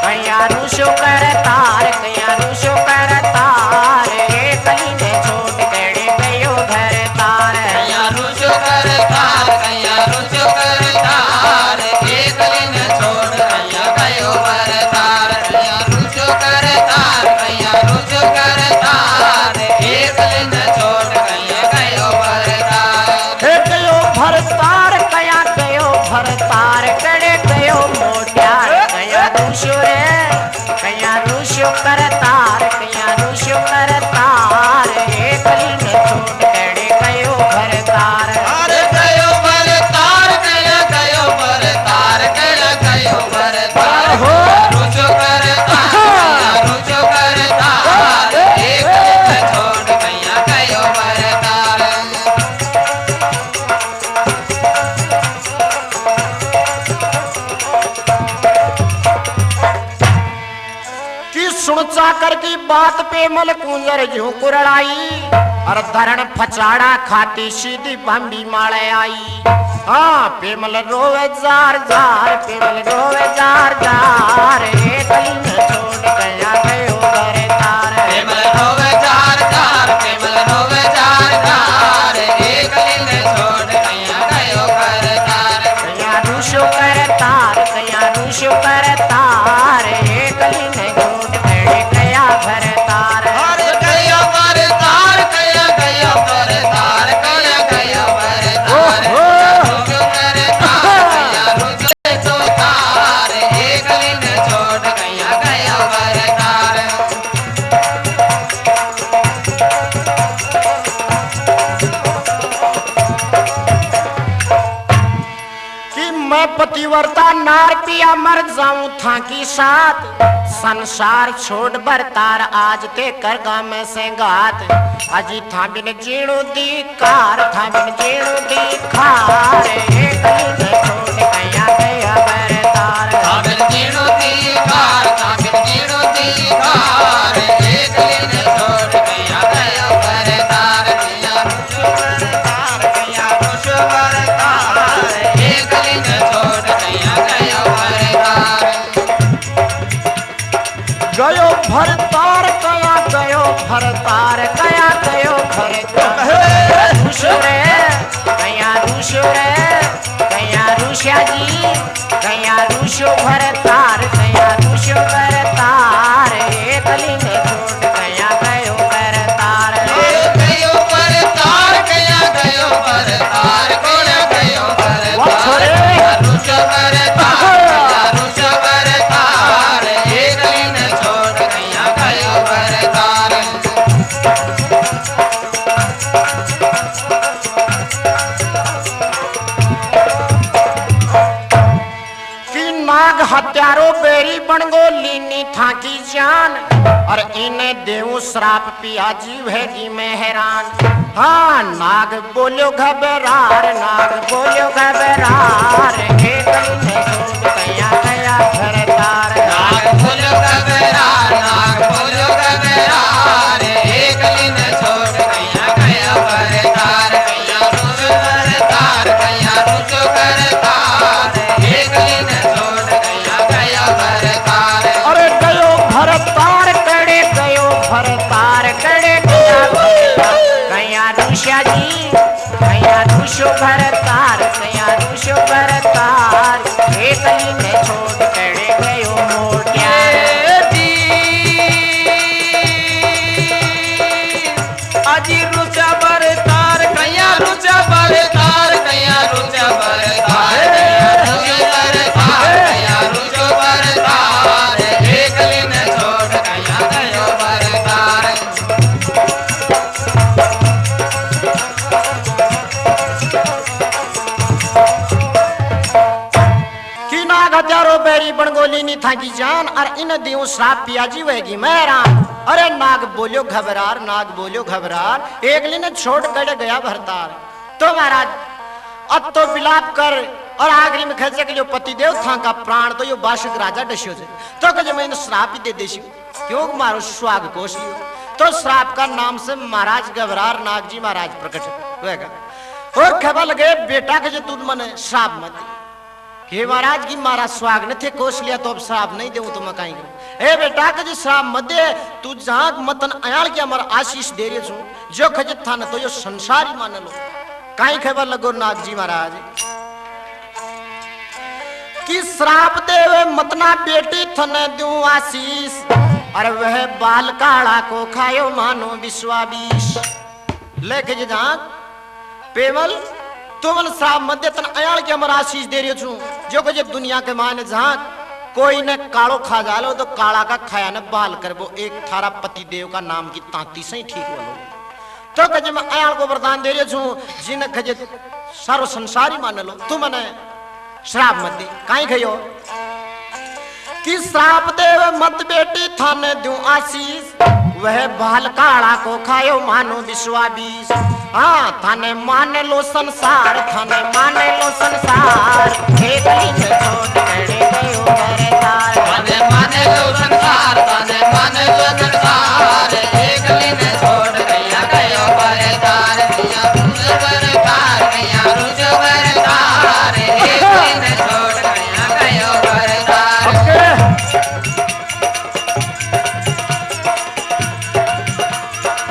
कया रूशो कर तार, कया रूशो कर तार, एक लीन छोड़ गड़ी गयो घर तार है। कया रूशो कर तार, कया रूशो कर तार, एक लीन छोड़ कया गयो घर तार। कया रूशो कर तार, कया रूशो कर तार, एक लीन छोड़ कया गयो घर तार। हे गयो भर तार, कया गयो भर तार, कड़े गयो मोटियार, कया रूशो रे, कया रूशो कर तार, कया रूशो कर तार, एक लीन छोड़ कड़े गयो भर तार। अरे गयो भर तार, कया गयो भर तार, कया गयो भर तार। हो रूशो कर तार, कया रूशो कर तार, एक लीन छोड़ कया गयो भर तार। कि सुन चाकर की बात पे मल कुंजर यूं कुरड़ाई, और धरण फचाड़ा खाती सीधी बम्बी माले आई। हाँ पेमल रोवे जार जार, पेमल रोवे जार जार, एक लीन छोड़ गया गयो घर तार। पेमल रोवे जार जार, पेमल रोवे जार जार, एक लीन छोड़ कया गयो घर तार। कया रूशो कर तार, कया रूशो कर तार, एक लीन छोड़ गड़े गया घर तार। अरे गयो भर तार, कया गयो भर तार, कया गयो भर तार। रूशो कर तार, कया रूशो तार, एक लीन छोड़ कया गयो घर तार। कि मैं पतिव्रता नार पिया मर जाऊं था की साथ, संसार छोड़ बरतार आज ते करगा मैं से घात। अजी था बिन जीणु दीकार, था बिन जीणु दीखार, एक लीन छोड़ गया गया बरतार। ताबिन जीणो दीकार, ताबिन जीणो दीकार, एक लीन छोड़ कया गयो घर तार। कया रूशो कर तार, कया रूशो कर तार, एक लीन छोड़ कया गयो घर तार। गयो भरतार, कया गयो भरतार, कया गयो भरतार। रूशो रे, कया रूशो रे, कया रूशा जी, कया रूशो भरतार, कया रूशो भरतार, एक लीन छोड़ कया गयो भरतार। गयो पर तार, कया गयो पर तार, कया गयो पर तार। कया रूशो कर तार, कया रूशो कर तार, एक लीन छोड़ कया गयो पर तार। कि नाग हत्यारो बेरी बन गो लीनी था की जान, और इन्हें देव श्राप पिया जीव है जी में हैरान। हाँ नाग बोलो घबरार, नाग बोलो घबरार, एक लीन छोड़ गया गया घर तार। नाग बोलो घबरार, नाग बोलो घबरार, एक लीन छोड़ कया गयो घर तार। कया रूशो कर तार, कया रूशो कर तार, एक लीन छोड़ कया गयो घर तार। अरे गयो भरतार, कड़े गयो भरतार, कड़े गया रुष्यो बरतार एक लीने छोड़ कड़े गयो मोटिया अजी रुचा बरतार कया रुचा बरतार कया रुचा बरतार कया रुचा बरतार एक दिन छोड़ कया गयो बरतार कि नाग हजारों बेरी बनगोली नी था की जान और इन दियों श्राप पियाजी वेगी मैरान अरे नाग बोलियो घबरार नाग बोलियो घबरार एक लीने छोड़ कर गया भरतार तो महाराज अब तो विलाप कर और आखिरी में खर्चे के लिए पतिदेव था का प्राण तो यो बाशक राजा डस्यो थे तो कहे मैंने श्राप ही दे देशी क्यों मारो स्वाग कोश लियो तो श्राप का नाम से महाराज घबरार नाग जी महाराज प्रकट होगा और खबर लगे बेटा के जो तू मने श्राप मत हे महाराज की मारा स्वाग न थे कोश लिया तो अब श्राप नहीं दे तो मैं कहीं ए बेटा के जो श्राप मत दे तू जहां मतन अयाल के हमारा आशीष दे रहे छू जो खजत था न तो यो संसारी मान लो कहीं खबर लगो नाग जी महाराज कि श्राप देवे मतना बेटी थने दूं आशीष और वह बाल काड़ा को खायो मानो विश्वाबीश लेके जे जहां पेवल तुमन श्राप मध्य तन अयाल के हमारा आशीष दे रही छू जो कि दुनिया के माने जहां कोई ने कालो खा जालो तो काला का खाया न बाल कर वो एक थारा पति देव का नाम की तांती से ही ठीक हो तो कहे मैं अयाल को वरदान दे रही छू जिन कहे सारो संसारी मान लो तुमने श्राप मत दे काई खयो कि श्राप देव मत बेटी थाने दूं आशीष वह बाल काड़ा को खायो मानो विश्वाबीस हाँ थाने माने लो संसार थाने माने लो संसार एक लीने छोड़ कड़े गयो बरतार थाने माने लो संसार थाने माने लो संसार एक लीने छोड़ कया गयो बरतार कया रुच बरतार कया रुच बरतार एक लीने छोड़ कया गयो बरतार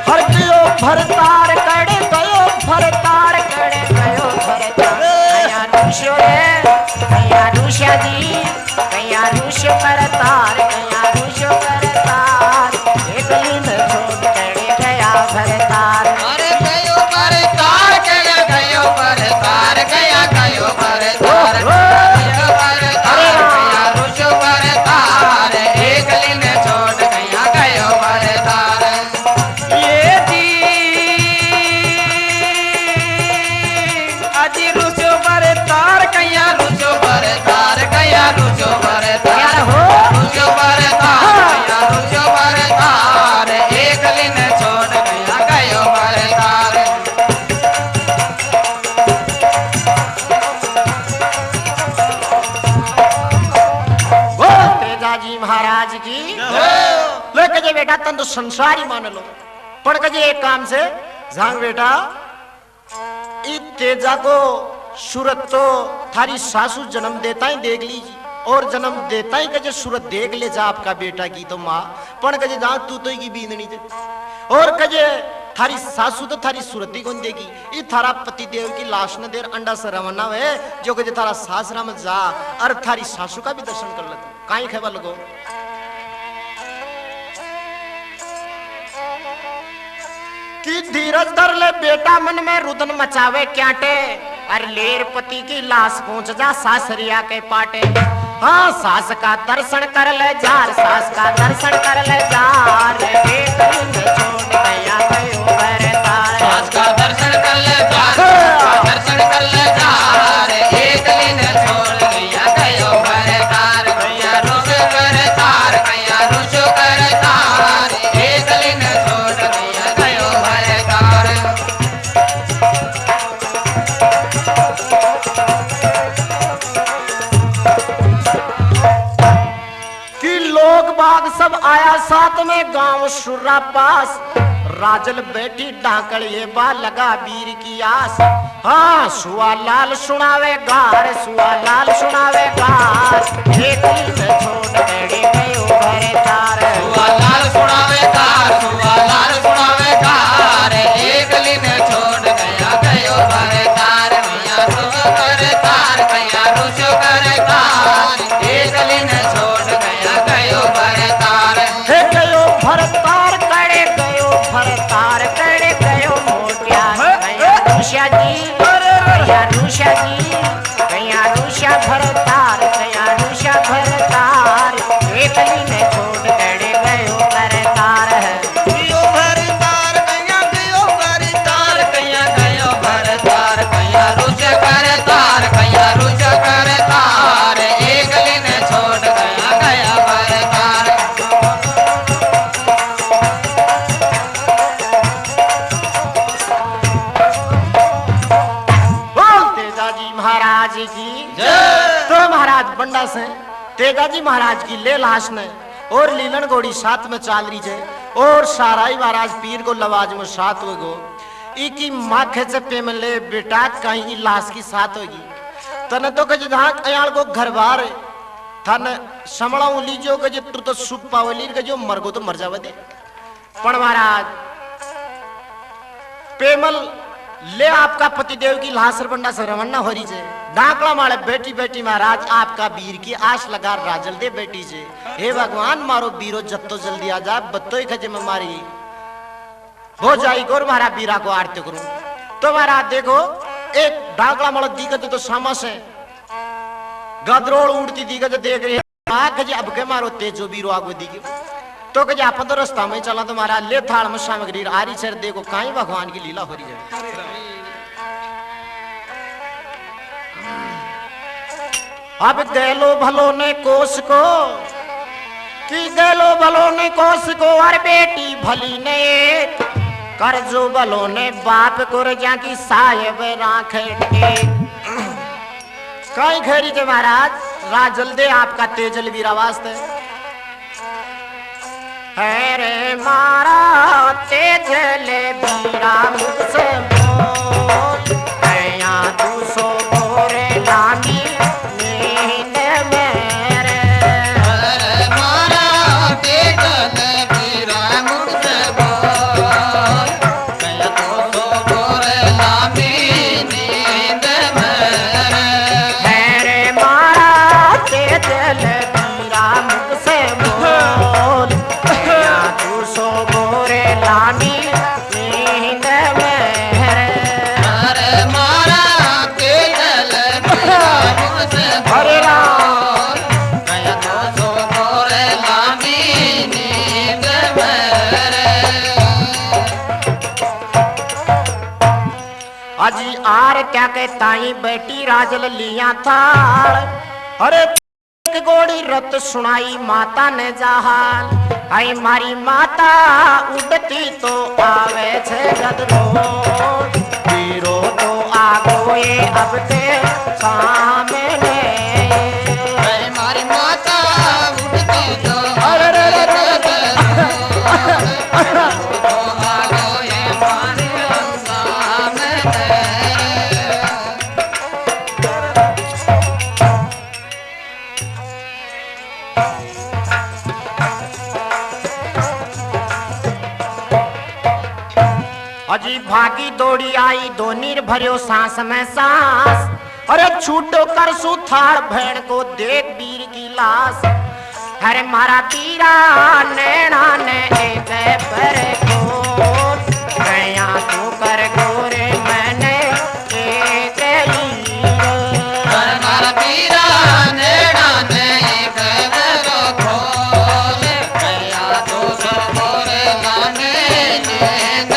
हर गयो भरतार कड़े गयो भरतार कड़े गयो भरतार कया रुष्यो रे कया रुष्या जी कया रुष्यो करतार कया रुष्यो करतार एक लीने छोड़ कड़े गया भरतार अरे गयो बरतार कया गयो बरतार कया गयो बरतार गयो बरतार कया रुच बरतार एक लीने छोड़ कया गयो बरतार ये दी अजी रुच बरतार कया रुच बरतार कया रुच बरतार हो रुच बरतार कया रुच बरतार एक लीने छोड़ कया गयो बरतार वो तेजा जी महाराज की लेके जे बेटा तन तो संसारी मान लो पढ़ के जे एक काम से झांग बेटा ई तेजा को सूरत तो थारी सासू जन्म देता ही देख लीजिए और जन्म देता ही कजे सूरत देख ले जा आपका बेटा की तो माँ पण कजे जा तू तो की बींदनी दे और कजे थारी सासू तो थारी सूरत ही कौन देगी ये थारा पति देव की लाश न देर अंडा से रवाना है जो कजे थारा सासरा में जा और थारी सासू का भी दर्शन कर लेता काई खबर लगो कि धीरज धर ले बेटा मन में रुदन मचावे क्याटे और लेर पति की लाश पहुंच जा सासरिया के पाटे हाँ सास का दर्शन कर ले जार सास का दर्शन कर ले जार एक लीने छोड़ गया गयो बरतार सास का दर्शन कर ले जार सास का दर्शन कर ले जार एक लीने छोड़ गया गयो बरतार कया रुच बरतार कया रुच बरतार एक लीने छोड़ गया गयो बरतार कि लोग बाग सब आया साथ में गांव शुर्रा पास राजल बैठी डाकड़ ये बा लगा वीर की आस हाँ सुआ लाल सुनावे गार सुआ लाल सुनावे गार एक लीने छोड़ कड़े गयो भरतार सुआ लाल सुनावे कार सुआ लाल सुनावे कार एक लीने छोड़ गया गयो बरतार कया रुच बरतार कया रुसो करे तार एक दिन छोड़ गया गयो भरतार हे गयो भरतार करे गयो भरतार करे गयो मोटिया कया रुषा जी कया रुषा जी कया रुषा भरतार कया रुषा भरतार एक दिन छोड़ करे गयो भरतार गयो भरतार कया गयो भरतार कया गयो भरतार कया रुसो करे तार कया रुसो करे तार एक दिन छोड़ गया गया भरतार बोल तेजाजी महाराज की तो महाराज बंडा से तेजाजी महाराज की ले लाश ने और लीलन घोड़ी साथ में चाल रही है और साराई महाराज पीर को लवाज में साथ हो गो इकी माखे से पे में ले बेटा कहीं लाश की साथ होगी तने तो कज जहां अयाल को घर बार थन समड़ा उली जो कज तू तो सुप पावली के जो मरगो तो मर जावे दे पण महाराज पेमल ले आपका पतिदेव की लाश बंडा से रवाना हो रही है डाकला मारे बेटी बेटी महाराज आपका वीर की आश लगा राजल दे बेटी से हे भगवान मारो बीरो जत्तो जल्दी आ जा बत्तो ही खजे में मारी हो जाई गोर मारा बीरा को आरती करूं तो महाराज देखो एक डाकला मारो दिगत तो सामा से गदरोड़ उड़ती दिगत देख रही है आ खजे अब के मारो तेजो बीरो आगो दिगे तो कहे आप तो रास्ता में चला तो महाराज ले थाल में सामग्री आरी सर देखो कहीं भगवान की लीला हो रही है अब गैलो भलो ने कोस को कि गैलो भलो ने कोस को और बेटी भली ने करजो भलो ने बाप को रजा की साहेब राखे कहीं घेरी थे महाराज राजल दे आपका तेजल वीरा वास्ते है रे मारा तेजल वीरा मुझसे बोल कया तू सो गोरे लानी नींद मेरे अरे मारा तेजल वीरा मुझसे बोल कया तो सो गोरे लामी नींद मेरे है रे मारा तेजल वीरा मुझसे बोल कया तू सो गोरे लानी नींद मेरे अरे मारा तेजल वीरा मुझसे हरे राम बोल कया तो सो गोरे लामी नींद मेरे अजी आर क्या के ताई बेटी राजल लिया थाल अरे एक गोड़ी रत सुनाई माता ने जहाल आई मारी माता उड़ती तो आवे छे गदरो वीरो तो आगो ये अब के सामने अरे मारी माता उठती तो अरे रे रे रे रे। तो आगो ये मारे सामने अजी भागी दौड़ी आई दो नीर भरियो सांस में सांस अरे छूटो कर सुथाड़ भेड़ को देख वीर की लाश अरे मारा पीरा नैना ने एक पर को गया तू कर गोरे मैंने एक लीर अरे मारा पीरा नेड़ा ने एक बरो खोल गया तो सो गोरे लाने नींद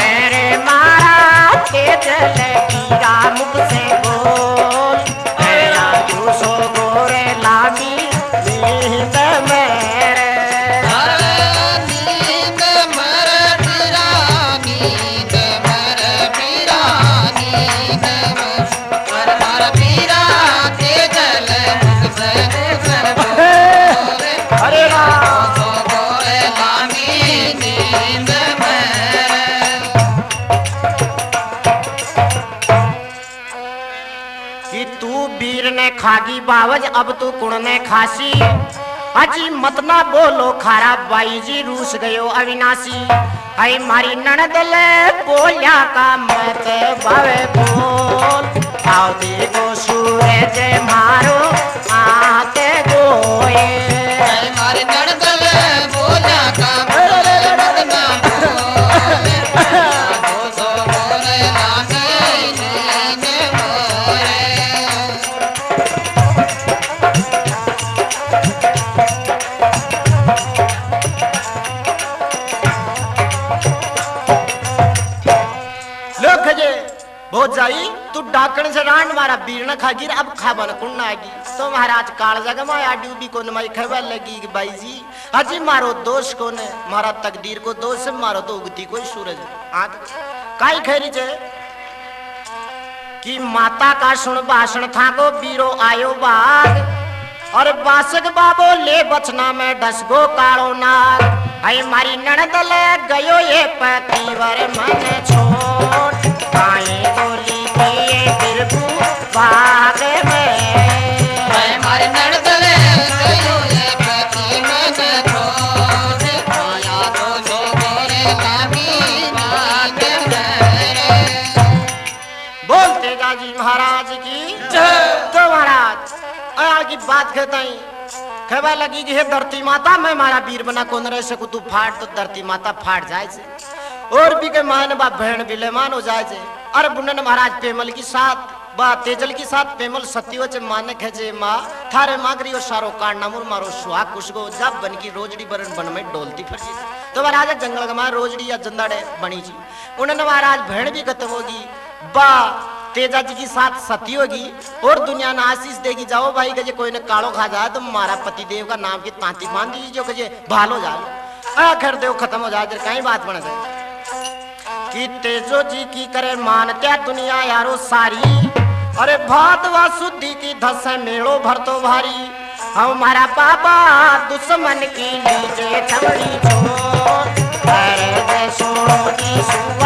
अरे मारा तेजल पीरा मुख से बोल गया तू सो गोरे लामी नींद मेरे नींद मर पीरा नींद मर पीरा नींद मर मारा पीरा तेजल मुझसे गुजर बोले हरे राम सो गोरे लामी नींद मेरे कि तू वीर ने खागी बावज अब तू कुण ने खासी अजी मत ना बोलो खारा बाई जी रूस गयो अविनाशी आई मारी ननद ले बोलिया का मत बावे बोल आओ देखो सूरज मारो आते गोए मारे नड़दल बोला का नड़ना बोले दो सौ बोले लागे नीने मोरे लोग खजे बहुत जाई तू डाकण से रांड मारा बीर न खागिर अब खाबन कुण आगी तो महाराज काल जग में आडू भी को नमाई खबर लगी कि भाई जी अजी मारो दोष कोने मारा तकदीर को दोष से मारो तो उगती कोई सूरज आग काई खैरी छे कि माता का सुन भाषण था को बीरो आयो बाग और बासक बाबो ले बचना में डस गो कालो नाग आई मारी नणदल गयो ये पतिवर मन छोड़ काई गोली किए बिरबू बाग में मारे नड़दल गयो ये पति मन छोड़ आया दो सौ बोले लागी बात मेरे बोलते जाजी महाराज की तो महाराज आया की बात कहता ही कहवा लगी कि हे धरती माता मैं मारा वीर बना कौन रह सकू तू फाट तो धरती माता फाट जाए से और भी के मान बा बहन विलेमान हो जाए से अरे बुनन महाराज पेमल की साथ बा तेजल की साथ पेमल सत्यो चे माने खेजे माँ थारे मागरियो सारो कांड नमुर मारो सुहाग कुशगो जब बन की रोजड़ी बरन बन में डोलती फरसी तो महाराज जंगल में रोजड़ी या जंदाड़े बनी जी उन्होंने महाराज बहन भी खत्म होगी बा तेजा जी की साथ सती होगी और दुनिया ने आशीष देगी जाओ भाई कजे कोई ने कालो खा जाए तो मारा पति देव का नाम की तांती बांध दीजिए जो कजे भालो जाए आखिर देव खत्म हो जाए कहीं बात बन जाए कि तेजो जी की करे मानत्या दुनिया यारो सारी अरे भात व शुद्धि की धस मेड़ो भर तो भारी हमारा पापा दुश्मन की लीजे चमड़ी छोड़ अरे सोनो की सुवा